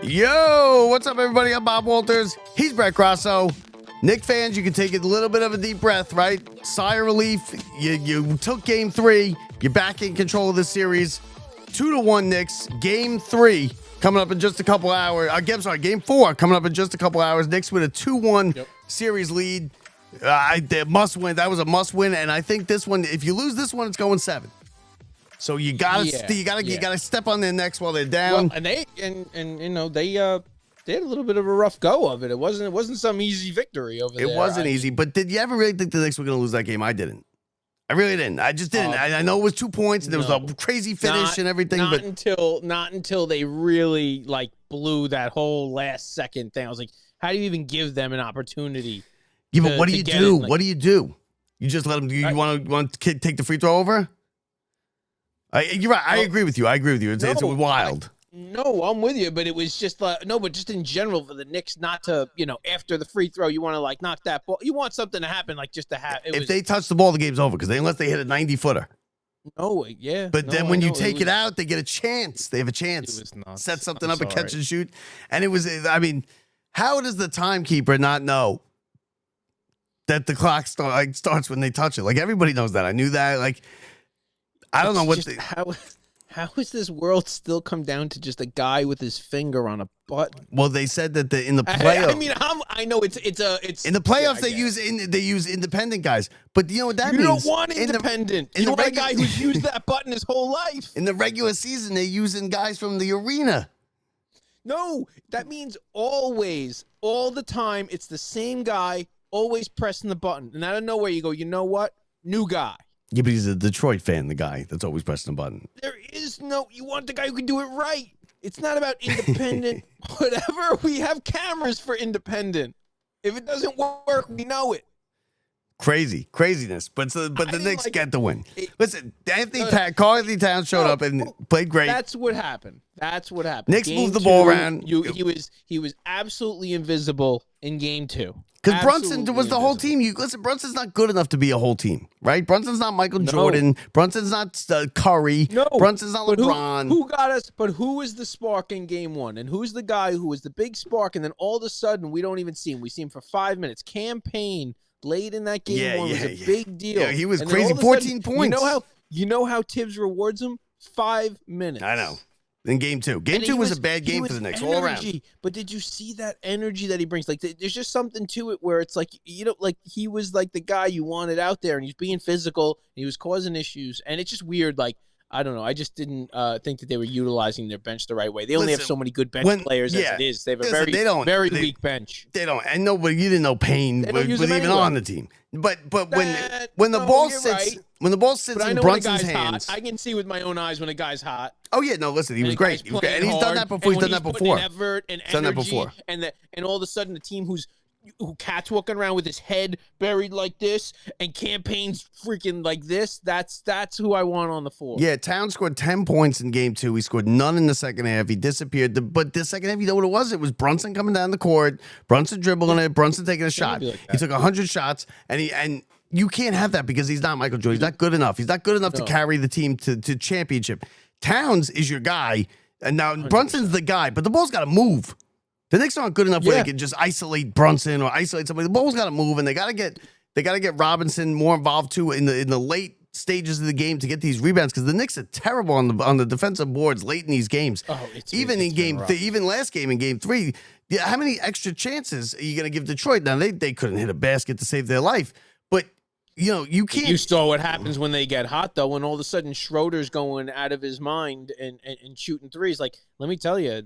Yo, what's up, everybody? I'm Bob Walters. He's Brett Grosso. Knicks fans, you can take a little bit of a deep breath, right? Sigh of relief. You took game 3. You're back in control of the series. 2-1 Knicks. Game 3 coming up in just a couple hours. Game 4 coming up in just a couple hours. Knicks with a 2-1 series lead. Must win. That was a must win, and I think this one, if you lose this one, it's going 7. So you gotta step on their necks while they're down. Well, and they had a little bit of a rough go of it. It wasn't some easy victory over there. It wasn't easy. But did you ever really think the Knicks were going to lose that game? I didn't. I really didn't. I just didn't. I know it was 2 points, and there was a crazy finish and everything. Not until they really blew that whole last second thing. I was like, how do you even give them an opportunity? Yeah, but what do you do? What do you do? You just let them. You want to take the free throw over? You're right. I agree with you. It's wild. No, I'm with you, but it was just but just in general for the Knicks not to, after the free throw, you want to knock that ball. You want something to happen, just to have. If they touch the ball, the game's over unless they hit a 90-footer. No, yeah. But then when you take it out, they get a chance. They have a chance. It was nuts. Set something up and catch and shoot. And it was, how does the timekeeper not know that the clock starts when they touch it? Everybody knows that. I knew that. I don't know what how is this world still come down to just a guy with his finger on a button? Well, they said that in the playoffs. I know it's in the playoffs they use independent guys, but you know what that means? You don't want independent. You want a guy who's used that button his whole life. In the regular season, they're using guys from the arena. No, that means always, all the time, it's the same guy always pressing the button, and out of nowhere you go, you know what? New guy. Yeah, but he's a Detroit fan, the guy that's always pressing the button. There is you want the guy who can do it right. It's not about independent, whatever. We have cameras for independent. If it doesn't work, we know it. Craziness. But the Knicks get the win. Listen, Karl Anthony Towns showed up and played great. That's what happened. Knicks moved the ball around. He was absolutely invisible in game 2. Because Brunson was the whole team. Brunson's not good enough to be a whole team, right? Brunson's not Michael Jordan. Brunson's not Curry. No. Brunson's not LeBron. Who got us? But who was the spark in game 1? And who's the guy who was the big spark? And then all of a sudden, we don't even see him. We see him for 5 minutes. Cam Payne late in that game 1 was a big deal. Yeah, he was crazy. 14 points. You know how Tibbs rewards him? 5 minutes. I know. In game 2. Game 2 was a bad game for the Knicks all around. But did you see that energy that he brings? There's just something to it where it's he was the guy you wanted out there, and he's being physical, and he was causing issues, and it's just weird. I don't know. I just didn't think that they were utilizing their bench the right way. They only have so many good bench players as it is. They have a very weak bench. They don't. And nobody, you didn't know Payne was even on the team. But when the ball sits in Brunson's hands, I can see with my own eyes when a guy's hot. Oh yeah, no, listen, he was great. And he's done that before. He's done that before. Effort and energy, and all of a sudden the team who Cat's walking around with his head buried like this and campaigns freaking like this. That's who I want on the floor. Yeah, Towns scored 10 points in game 2. He scored none in the second half. He disappeared. But the second half, you know what it was? It was Brunson coming down the court, Brunson dribbling it, Brunson taking a shot. He took 100 shots, and you can't have that because he's not Michael Jordan. He's not good enough. He's not good enough to carry the team to championship. Towns is your guy, and now 100%. Brunson's the guy, but the ball's got to move. The Knicks aren't good enough where they can just isolate Brunson or isolate somebody. The ball's got to move, and they got to get Robinson more involved too in the late stages of the game to get these rebounds because the Knicks are terrible on the defensive boards late in these games. Even last game in game 3, how many extra chances are you going to give Detroit? Now they couldn't hit a basket to save their life, but you can't. You saw what happens when they get hot though, when all of a sudden Schroeder's going out of his mind and shooting threes. Let me tell you,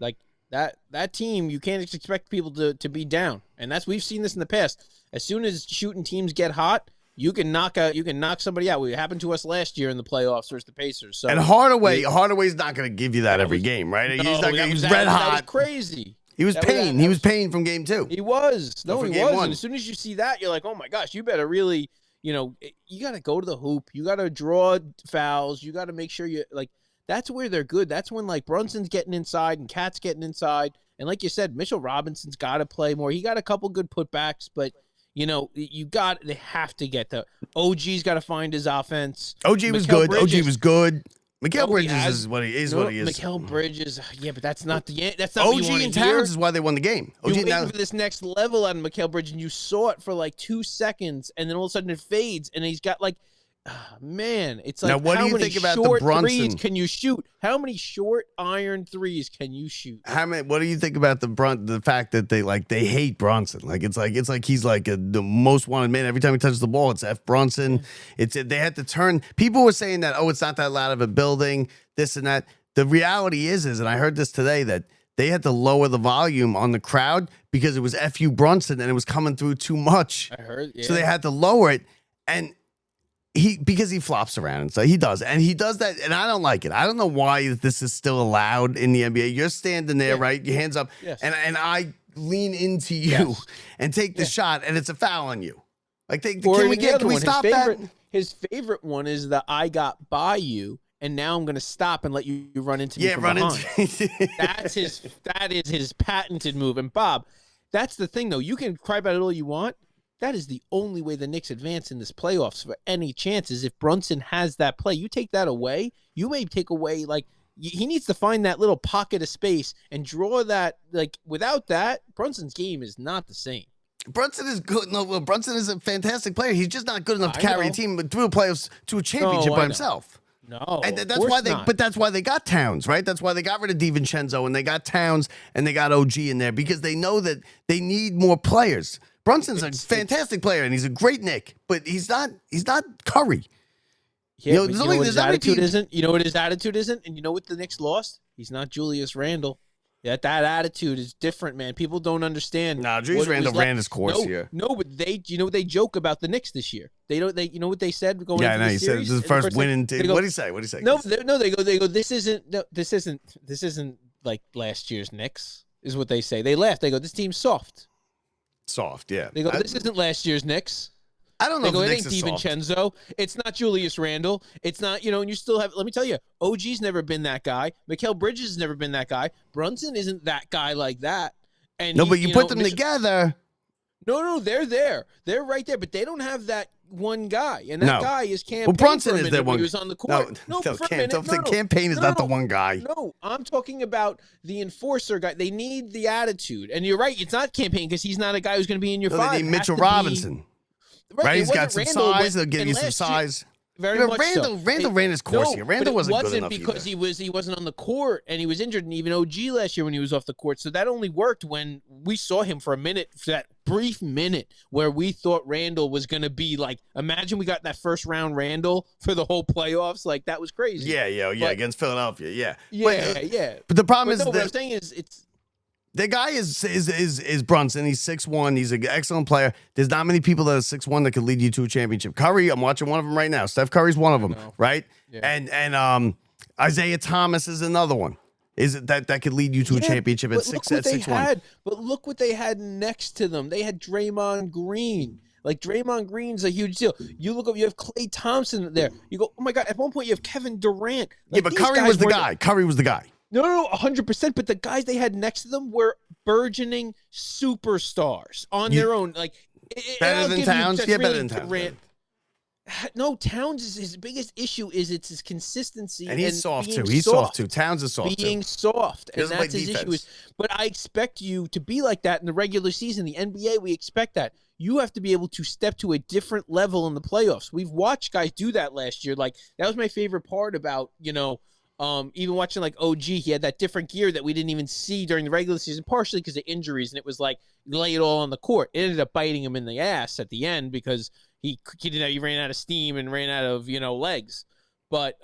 that team, you can't expect people to be down, and we've seen this in the past. As soon as shooting teams get hot, you can knock somebody out. It happened to us last year in the playoffs versus the Pacers. So, and Hardaway's not going to give you that every game, right? He's red hot. That was crazy. He was Payne. He was Payne from game 2. He was. No, he was. And as soon as you see that, you're like, oh my gosh, you better really, you got to go to the hoop. You got to draw fouls. You got to make sure that's where they're good. That's when Brunson's getting inside and Cat's getting inside. And like you said, Mitchell Robinson's got to play more. He got a couple good putbacks, but they have to get OG's got to find his offense. OG was good. OG was good. Mikal No, he Bridges has- is what he is. No, What he is. Mikal Bridges, yeah, but that's not the that's not what you OG want and to hear. Towns is why they won the game. You OG waiting now, for this next level out of Mikal Bridges, and you saw it for like 2 seconds, and then all of a sudden it fades, and he's got like, man, it's like Now, what do how you many think about the short Brunson? threes can you shoot? How many short iron threes can you shoot? what do you think about the fact that they hate Brunson? It's like he's like the most wanted man. Every time he touches the ball, it's F Brunson. They had to turn. People were saying that, oh, it's not that loud of a building, this and that. The reality is, and I heard this today, that they had to lower the volume on the crowd because it was FU Brunson and it was coming through too much. I heard, yeah. So they had to lower it, and because he flops around, and so he does that, and I don't like it. I don't know why this is still allowed in the NBA. You're standing there, right? Your hands up, Yes. and I lean into you Yes. and take the shot, and it's a foul on you. Like, Or can even the other we one, stop His favorite one is the I got by you, and now I'm going to stop and let you run into me Yeah, from run behind. into. That is his patented move. And Bob, that's the thing though. You can cry about it all you want. That is the only way the Knicks advance in this playoffs for any chances. If Brunson has that play, you take that away, you may take away, like, he needs to find that little pocket of space and draw that. Like, without that, Brunson's game is not the same. Brunson is good. No, well, Brunson is a fantastic player. He's just not good enough to I carry a know. team through the playoffs to a championship I by know. himself. No, And of that's course why they, not. but that's why they got Towns, right? That's why they got rid of DiVincenzo and they got Towns and they got OG in there, because they know that they need more players. Brunson's a fantastic player and he's a great Knick, but he's not Curry. Yeah, You know, but there's you only- know what there's his not many attitude people- isn't? You know what his attitude isn't? And you know what the Knicks lost? He's not Julius Randle. That attitude is different, man. People don't understand. Nah, Julius what it was Randle like. ran his course here. No, but you know what they joke about the Knicks this year? You know what they said going Yeah, I into know. the He said series? this is the In first win in. they go, What did he say? What did he say? No, they go. This isn't like last year's Knicks, is what they say. They laugh. They go, this team's soft. Soft, yeah. They go, this isn't last year's Knicks. I don't know They go, if it the ain't Knicks are soft. DiVincenzo. It's not Julius Randle. It's not, and you still have, let me tell you, OG's never been that guy. Mikal Bridges has never been that guy. Brunson isn't that guy like that. And No, but you put them together. No, they're there. They're right there, but they don't have that one guy. And that No. guy is Campaign. Well, Brunson for a is minute their when one. he was on the court. No, for a minute. the Campaign is not the one guy. No, I'm talking about the enforcer guy. They need the attitude. And you're right, it's not Campaign because he's not a guy who's going to be in your No, five. they need It has Mitchell to be- Robinson. Right, it He's got wasn't some Randle size. when- They'll give and you some last year- size. Very Yeah, much Randle so. ran his course here. Randle wasn't good enough because either. he wasn't on the court and he was injured, and even OG last year when he was off the court. So that only worked when we saw him for a minute, for that brief minute where we thought Randle was going to be like. Imagine we got that first round Randle for the whole playoffs. Like, that was crazy. Yeah, But- against Philadelphia. Yeah. Yeah. But the problem But is no, what I'm that saying is it's. the guy is Brunson. He's 6'1". He's an excellent player. There's not many people that are 6'1" that could lead you to a championship. Curry, I'm watching one of them right now. Steph Curry's one of them, right? Yeah. And Isaiah Thomas is another one. Is it that could lead you to a championship at but 6'1"? But look what they had next to them. They had Draymond Green. Like, Draymond Green's a huge deal. You look up, you have Klay Thompson there. You go, oh my God. At one point, you have Kevin Durant. Yeah, but Curry was the guy. Curry was the guy. No, 100%. But the guys they had next to them were burgeoning superstars on their own. Like, Better than Towns? Yeah, better than Towns. Durant. No, Towns is his biggest issue is it's his consistency. And he's soft being too. He's soft too. Towns is soft being too. soft, He and doesn't play that's his issue. defense. But I expect you to be like that in the regular season. The NBA, we expect that. You have to be able to step to a different level in the playoffs. We've watched guys do that last year. Like, that was my favorite part about, even watching like OG. He had that different gear that we didn't even see during the regular season, partially because of injuries, and it was like lay it all on the court. It ended up biting him in the ass at the end because he ran out of steam and ran out of legs. But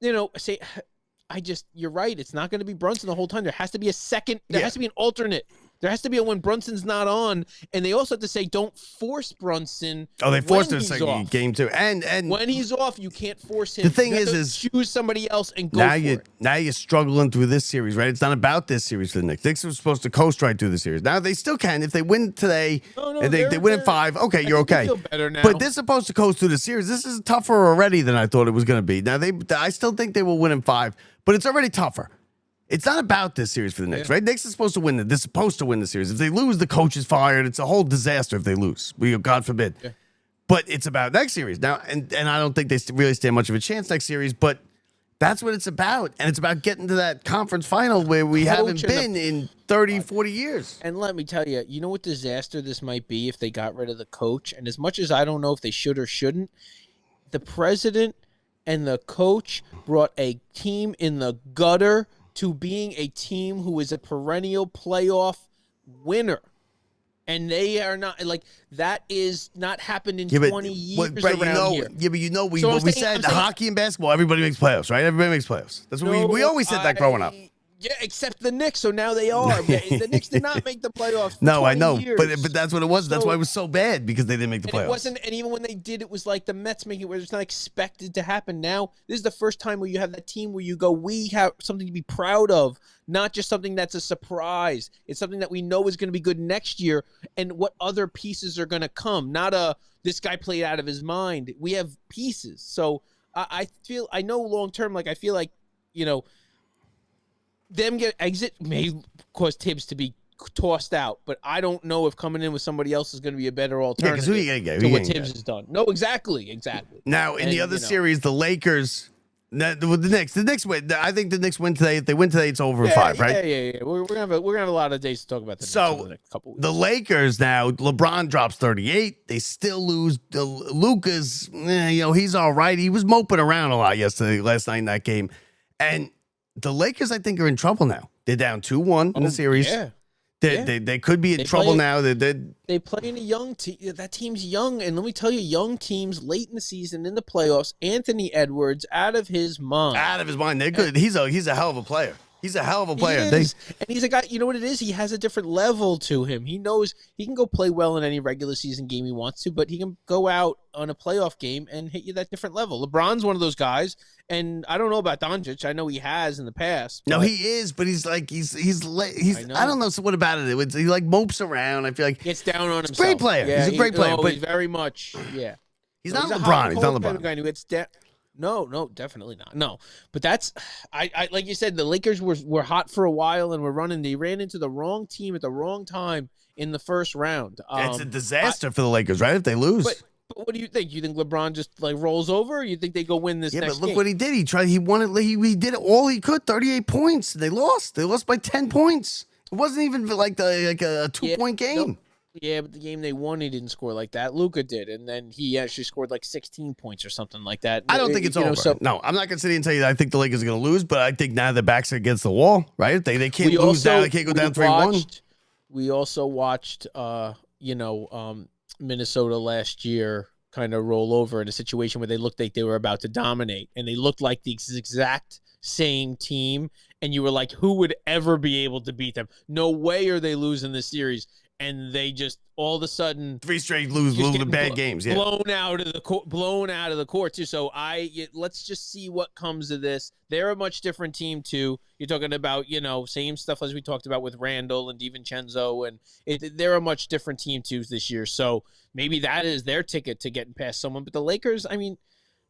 you're right. It's not going to be Brunson the whole time. There has to be a second. There has to be an alternate. There has to be when Brunson's not on, and they also have to say don't force Brunson. Oh, they forced him when in the he's second off. game too. And When he's off, you can't force him. The thing You have is to choose somebody else and go now for you it. you're struggling through this series, right? It's not about this series for the Knicks. Knicks were supposed to coast right through the series. Now they still can if they win today. No, and they win in 5. Okay, you're think they okay. feel better now. But they're supposed to coast through the series. This is tougher already than I thought it was going to be. Now I still think they will win in 5, but it's already tougher. It's not about this series for the Knicks, right? Knicks is supposed to win it. They're supposed to win the series. If they lose, the coach is fired. It's a whole disaster if they lose. God forbid. Yeah. But it's about next series now, and I don't think they really stand much of a chance next series. But That's what it's about. And it's about getting to that conference final where we haven't been in 30, 40 years. And let me tell you, you know what disaster this might be if they got rid of the coach? And as much as I don't know if they should or shouldn't, the president and the coach brought a team in the gutter to being a team who is a perennial playoff winner. And they are not, like, that is not happened in 20 years around here. Yeah, but we said hockey and basketball, everybody makes playoffs, right? Everybody makes playoffs. That's what we always said that growing up. Yeah, except the Knicks, so now they are. The Knicks did not make the playoffs for 20 I know, years. but that's what it was. That's why it was so bad, because they didn't make the playoffs. It wasn't, and even when they did, it was like the Mets making it where it's not expected to happen. Now, this is the first time where you have that team where you go, we have something to be proud of, not just something that's a surprise. It's something that we know is going to be good next year, and what other pieces are going to come. Not this guy played out of his mind. We have pieces. So I know long term, like I feel like, them get exit may cause Tibbs to be tossed out, but I don't know if coming in with somebody else is going to be a better alternative to what Tibbs has done. No, exactly. Now, in the other series, the Lakers, the Knicks win. I think the Knicks win today. If they win today, it's over in 5, right? Yeah. We're gonna have a lot of days to talk about the Knicks over the next couple weeks. The Lakers now, LeBron drops 38. They still lose. Luka's, he's all right. He was moping around a lot last night in that game, and the Lakers, I think, are in trouble now. They're down 2-1 in the series. Yeah. They could be in trouble now. They play in a young team. That team's young, and let me tell you, young teams late in the season in the playoffs. Anthony Edwards, out of his mind. They're good. He's a hell of a player. He's a hell of a player. And he's a guy, you know what it is? He has a different level to him. He knows he can go play well in any regular season game he wants to, but he can go out on a playoff game and hit you that different level. LeBron's one of those guys, and I don't know about Doncic. I know he has in the past. No, he is, but he's I don't know what about it. He like mopes around. I feel like gets down on himself. He's a great player. Yeah, he's a great player, but he's very much, yeah. He's not LeBron. He's not LeBron. Guy who gets down. No, definitely not. No, but that's I like you said, the Lakers were hot for a while and were running. They ran into the wrong team at the wrong time in the first round. It's a disaster for the Lakers, right? If they lose. But what do you think? You think LeBron just like rolls over? Or you think they go win this? Yeah, next but look game? what he did. He tried. He won it. He did all he could. 38 points. They lost. They lost by 10 points. It wasn't even like a 2-point game. Nope. Yeah, but the game they won, he didn't score like that. Luka did, and then he actually scored like 16 points or something like that. I don't think it's over. No, I'm not going to sit here and tell you that I think the Lakers are going to lose, but I think now their backs are against the wall, right? They can't lose now. They can't go down 3-1. We also watched, Minnesota last year kind of roll over in a situation where they looked like they were about to dominate, and they looked like the exact same team, and you were like, who would ever be able to beat them? No way are they losing this series. And they just all of a sudden 3 straight lose bad games, blown out of the court too. So let's just see what comes of this. They're a much different team too. You're talking about same stuff as we talked about with Randall and DiVincenzo, and they're a much different team too this year. So maybe that is their ticket to getting past someone. But the Lakers, I mean,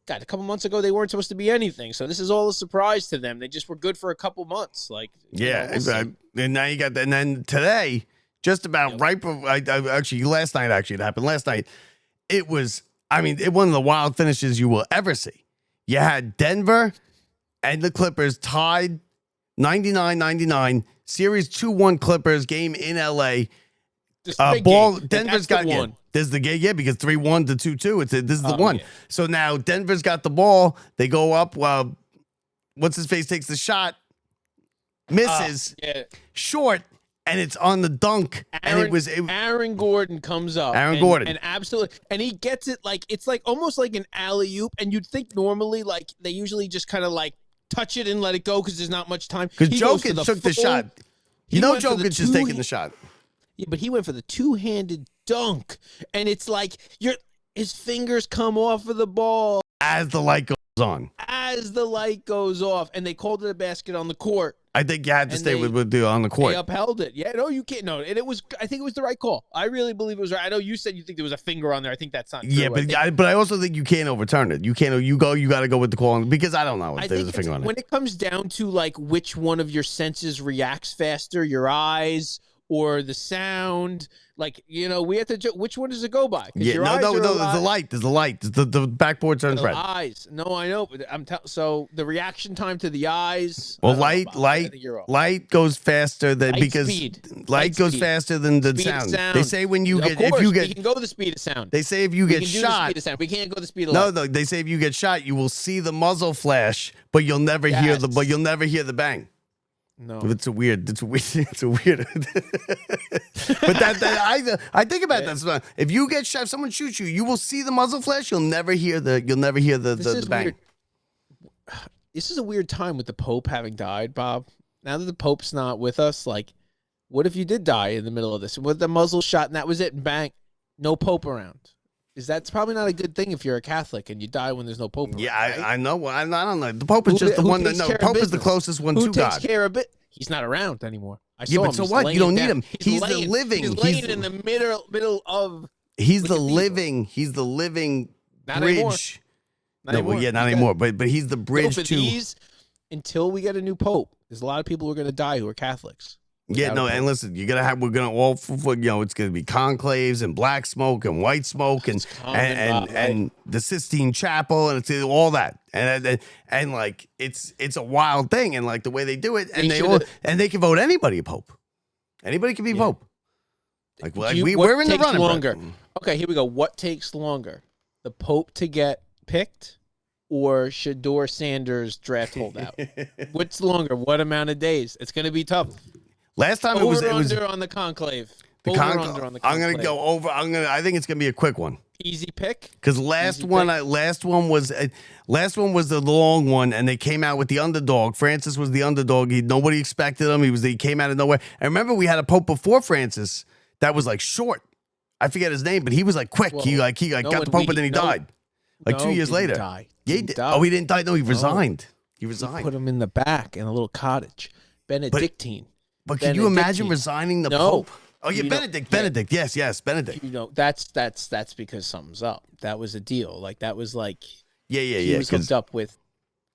God, a couple months ago they weren't supposed to be anything. So this is all a surprise to them. They just were good for a couple months. And now you got that. And then today. Just about right before, last night, it happened. Last night, it was, one of the wild finishes you will ever see. You had Denver and the Clippers tied 99-99, series 2-1 Clippers, game in LA. Denver's got one. There's the game, because 3-1 to 2-2. This is the one. Yeah. So now Denver's got the ball. They go up. What's his face takes the shot, misses, short. And it's on the dunk, Aaron Gordon comes up. And absolutely, and he gets it it's like almost like an alley-oop. And you'd think normally they usually just kind of touch it and let it go because there's not much time. Because Jokic took the shot. Jokic is taking the shot. Yeah, but he went for the two-handed dunk, and it's like his fingers come off of the ball as the light goes on. As the light goes off, and they called it a basket on the court. I think you had to stay on the court. They upheld it. Yeah, no, you can't. No, and I think it was the right call. I really believe it was right. I know you said you think there was a finger on there. I think that's not true. Yeah, but I also think you can't overturn it. You can't. You got to go with the call because I don't know if there's a finger on it. When it comes down to which one of your senses reacts faster, your eyes or the sound. Like, we have to. Which one does it go by? 'Cause Yeah, your no, eyes no, are no. a There's a lot- light. There's a light. The backboard turns the red. eyes. No, I know, but so the reaction time to the eyes. Well, I don't know, Bob. I think you're wrong. light goes faster than Light because speed. light goes speed. faster than the Speed of sound. sound. They say when you Of get course, if you we get can go the speed of sound. they say if you we get can do the shot. speed of sound. We can't go the speed of No, light. no, they say if you get shot, you will see the muzzle flash, but you'll never hear the bang. No. It's a weird. But I think about that. If you get shot, if someone shoots you, you will see the muzzle flash. You'll never hear the bang. Weird. This is a weird time with the Pope having died, Bob. Now that the Pope's not with us, like, what if you did die in the middle of this? With the muzzle shot and that was it, and bang, no Pope around. That's probably not a good thing if you're a Catholic and you die when there's no Pope around. Yeah, right? I know. I don't know. The Pope is just the one that no. Pope is the closest one to God. Who takes care of it? He's not around anymore. I saw Yeah, him. but so He's what? You don't laying need down. him. He's the living. He's laying in the middle of. He's the cathedral. living. He's the living Not anymore. bridge. Not No, anymore. well, yeah, not anymore. But he's the bridge for to. these, until we get a new Pope, there's a lot of people who are going to die who are Catholics. Yeah, no, and listen, we're gonna all, it's gonna be conclaves and black smoke and white smoke and the Sistine Chapel and it's all that and like it's a wild thing and like the way they do it and they can vote anybody a pope, anybody can be pope. Like we're in the running. Longer. Okay, here we go. What takes longer, the Pope to get picked, or Shador Sanders draft holdout? What's longer? What amount of days? It's gonna be tough. Last time it was under on the conclave. I'm gonna go over. I think it's gonna be a quick one. Easy pick. Because last one was the long one, and they came out with the underdog. Francis was the underdog. Nobody expected him. He came out of nowhere. And remember, we had a pope before Francis that was like short. I forget his name, but he was like quick. Well, he got the pope, and then he died. Like 2 years later. He didn't die. Oh, he didn't die. No, he resigned. He resigned. He put him in the back in a little cottage. Benedictine. But can you imagine resigning the Pope? Oh yeah, Benedict. Yes, Benedict. That's because something's up. That was a deal. Like that was like he was hooked up with.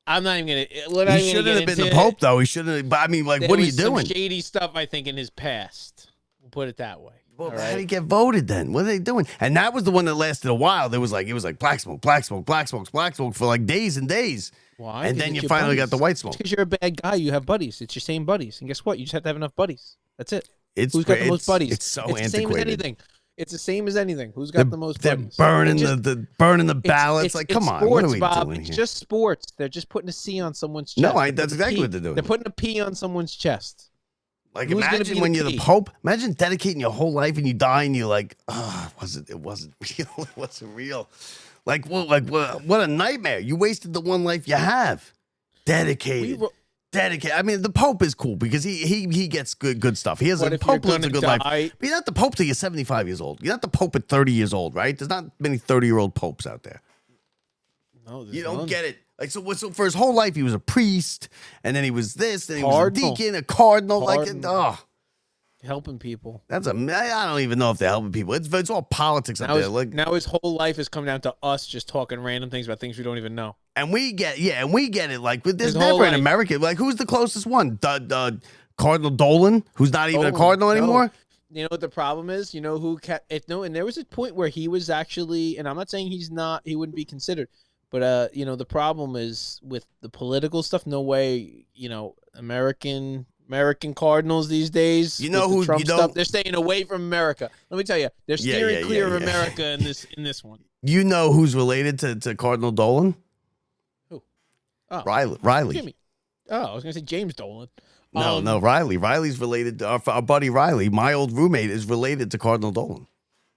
I'm not even gonna. He shouldn't have been the Pope though. He shouldn't. But I mean, like, what are you doing? Some shady stuff, I think, in his past. We'll put it that way. Well, how did he get voted then? What are they doing? And that was the one that lasted a while. It was like black smoke for like days and days. Why? And then you finally got the white smoke. Because you're a bad guy. You have buddies. It's your same buddies. And guess what? You just have to have enough buddies. That's it. Who's got the most buddies? It's so antiquated. The same as anything. It's the same as anything. Who's got the most buddies? They're burning the ballots. Like, come on, sports, what are we Bob. doing It's here? just sports. They're just putting a C on someone's chest. No, that's exactly what they're doing. They're putting a P on someone's chest. Like, imagine when you're the Pope. Imagine dedicating your whole life and you die and you're like, it wasn't real. It wasn't real. Like what a nightmare. You wasted the one life you have. Dedicated. I mean, the Pope is cool because he gets good stuff. He has Pope lives a good life. But you're not the Pope till you're 75 years old. You're not the Pope at 30 years old, right? There's not many 30-year-old popes out there. No, you don't get it. Like so for his whole life, he was a priest, and then he was this, then he was a deacon, a cardinal. Helping people. I don't even know if they're helping people. It's all politics out there. Now his whole life has come down to us just talking random things about things we don't even know. And we get it. Like there's never in America. Like who's the closest one? Cardinal Dolan, who's not even a cardinal anymore. You know what the problem is? You know who? And there was a point where he was actually, and I'm not saying he wouldn't be considered, but the problem is with the political stuff. No way, American Cardinals these days. Stuff, they're staying away from America. Let me tell you, they're steering clear of America in this one. You know who's related to Cardinal Dolan? Who? Oh, Riley. Jimmy. Oh, I was gonna say James Dolan. No, Riley. Riley's related to our buddy Riley. My old roommate is related to Cardinal Dolan.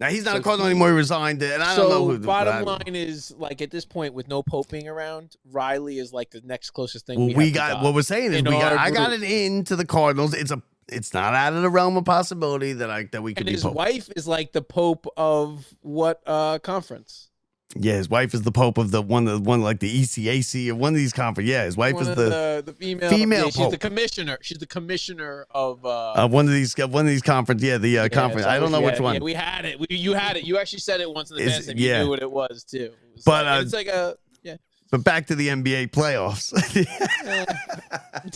Now he's not a cardinal anymore. He resigned, and I don't know who. Bottom line is, like at this point, with no Pope being around, Riley is like the next closest thing. What we're saying is I got it into the Cardinals. It's not out of the realm of possibility that we could be Pope. His wife is like the Pope of what conference? Yeah, his wife is the Pope of the one like the ECAC or one of these conferences. Yeah, his wife is the female Pope. She's the commissioner. She's the commissioner of one of these conferences. Yeah, the conference. I don't know which one. Yeah, we had it. You had it. You actually said it once in the past, and you knew what it was too. It's like a But back to the NBA playoffs.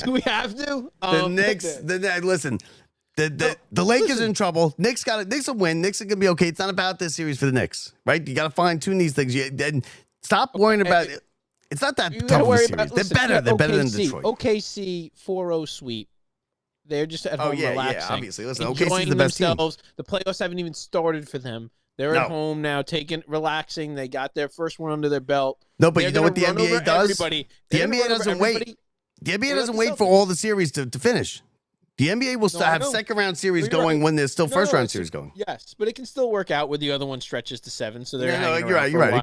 Do we have to? The Knicks. Listen. The Lakers are in trouble. Knicks will win. Knicks are gonna be okay. It's not about this series for the Knicks, right? You got to fine tune these things. Then stop worrying about it. It's not that tough of a series. They're better. They're better than Detroit. OKC 4-0 sweep. They're just at home relaxing. Yeah, obviously. Listen, enjoying OKC's the best themselves. team. The playoffs haven't even started for them. They're at home now, relaxing. They got their first one under their belt. No, but you know what the NBA does? The NBA doesn't wait. The NBA doesn't wait for all the series to finish. The NBA will still have second-round series going when there's still first-round series going. Yes, but it can still work out where the other one stretches to 7, so they're you're right.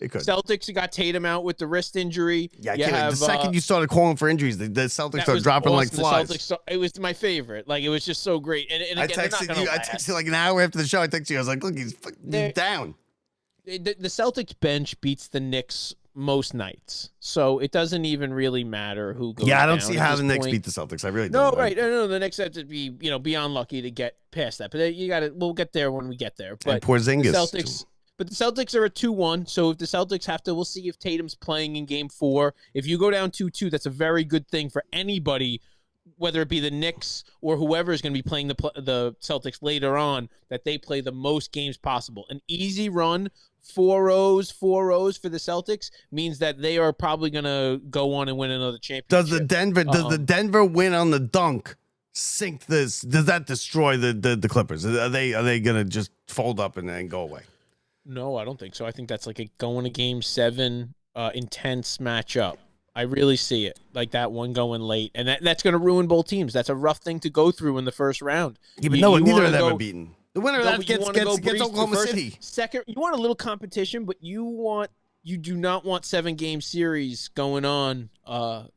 It could. Celtics got Tatum out with the wrist injury. Yeah, the second you started calling for injuries, the Celtics started dropping like flies. It was my favorite. Like, it was just so great. And again, I texted you like an hour after the show. I texted you. I was like, look, he's down. The Celtics bench beats the Knicks most nights, so it doesn't even really matter who goes. Yeah, I don't see how the Knicks beat the Celtics. I really don't. No, right? No, the Knicks have to be beyond lucky to get past that. But you got to. We'll get there when we get there. But and Porzingis. The Celtics are a 2-1. So if the Celtics have to, we'll see if Tatum's playing in Game 4. If you go down 2-2, that's a very good thing for anybody, whether it be the Knicks or whoever is going to be playing the Celtics later on, that they play the most games possible. An easy run. 4-0s for the Celtics means that they are probably going to go on and win another championship. Does the Denver win on the dunk sink this? Does that destroy the Clippers? Are they going to just fold up and then go away? No, I don't think so. I think that's like a going to Game 7 intense matchup. I really see it like that one going late, and that's going to ruin both teams. That's a rough thing to go through in the first round. Yeah, but neither of them are beaten. The winner of that gets Oklahoma City. Second, you want a little competition, but you do not want 7-game series going on.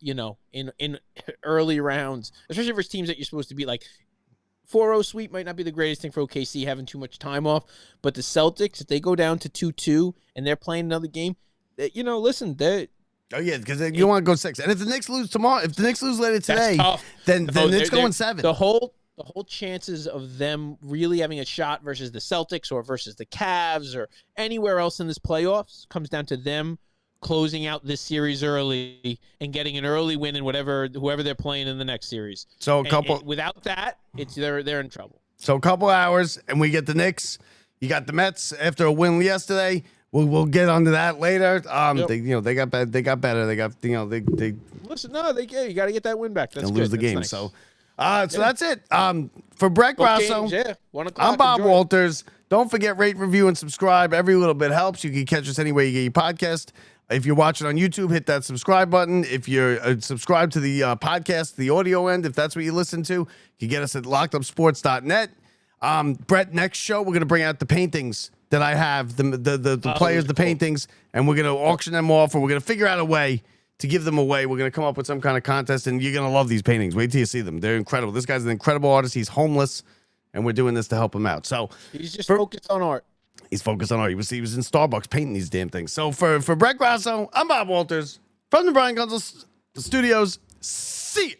In early rounds, especially for teams that you're supposed to beat. Like 4-0 sweep might not be the greatest thing for OKC having too much time off, but the Celtics, if they go down to 2-2 and they're playing another game, listen, they're. Oh yeah, because you want to go 6, and if the Knicks lose tomorrow, if the Knicks lose later today, then it's going 7. The whole chances of them really having a shot versus the Celtics or versus the Cavs or anywhere else in this playoffs comes down to them closing out this series early and getting an early win in whoever they're playing in the next series. So without that, they're in trouble. So a couple hours and we get the Knicks. You got the Mets after a win yesterday. We'll get onto that later. Yep. They got better. They got they listen. No, you got to get that win back. That's lose the game. Nice. So that's it. For Brett Grasso, I'm Bob Walters. Don't forget, rate, review, and subscribe. Every little bit helps. You can catch us anywhere you get your podcast. If you're watching on YouTube, hit that subscribe button. If you're subscribed to the podcast, the audio end, if that's what you listen to, you can get us at lockedupsports.net. Brett, next show, we're going to bring out the paintings that I have, the players, the paintings, and we're going to auction them off, or we're going to figure out a way to give them away. We're going to come up with some kind of contest, and you're going to love these paintings. Wait till you see them. They're incredible. This guy's an incredible artist. He's homeless, and we're doing this to help him out. So he's just focused on art. He's focused on art. He was in Starbucks painting these damn things. So for Brett Grasso, I'm Bob Walters from the Brian Gunzel Studios. See ya.